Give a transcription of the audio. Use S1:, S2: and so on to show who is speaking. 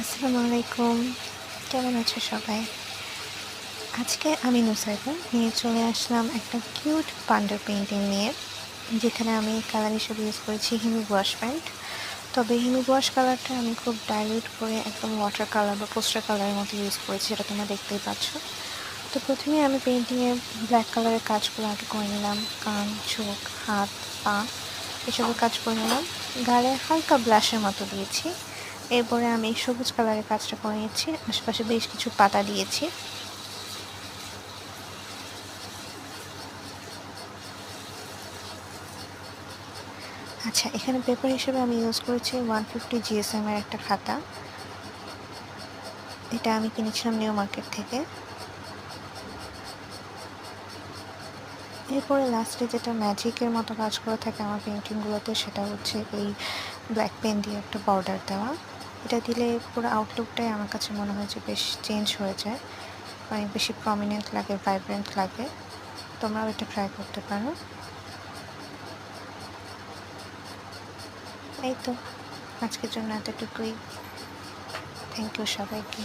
S1: আসসালামু আলাইকুম। কেমন আছো সবাই? আজকে আমি নুসাইবা নিয়ে চলে আসলাম একটা কিউট পান্ডা পেইন্টিং নিয়ে। যেখানে আমি কালার হিসেবে ইউজ করেছি হিমি ওয়াশ পেইন্ট। তবে হিমি ওয়াশ কালারটা আমি খুব ডাইলিউট করে একদম ওয়াটার কালার বা পোস্টার কালারের মতো ইউজ করেছি, যেটা তোমরা দেখতেই পাচ্ছ। তো প্রথমে আমি পেইন্টিংয়ে ব্ল্যাক কালারের কাজগুলো আগে করে নিলাম। কান, চোখ, হাত, পা এসবের কাজ করে নিলাম। গায়ে হালকা ব্লাশের মতো দিয়েছি। এরপরে আমি সবুজ কালারের কাজটা করে নিচ্ছি। আশেপাশে বেশ কিছু পাতা দিয়েছি। আচ্ছা, এখানে পেপার হিসেবে আমি ইউজ করেছি 150 GSM এর একটা খাতা। এটা আমি কিনেছিলাম নিউ মার্কেট থেকে। এরপরে লাস্টে যেটা ম্যাজিকের মতো কাজ করে থাকে আমার পেইন্টিংগুলোতে, সেটা হচ্ছে এই ব্ল্যাক পেন দিয়ে একটা বর্ডার দেওয়া। এটা দিলে পুরো আউটলুকটাই আমার কাছে মনে হয় যে বেশ চেঞ্জ হয়ে যায়, অনেক বেশি প্রমিনেন্ট লাগে, ভাইব্রেন্ট লাগে। তোমরাও এটা ট্রাই করতে পারো। এই তো, আজকের জন্য এতটুকুই। থ্যাংক ইউ সবাইকে।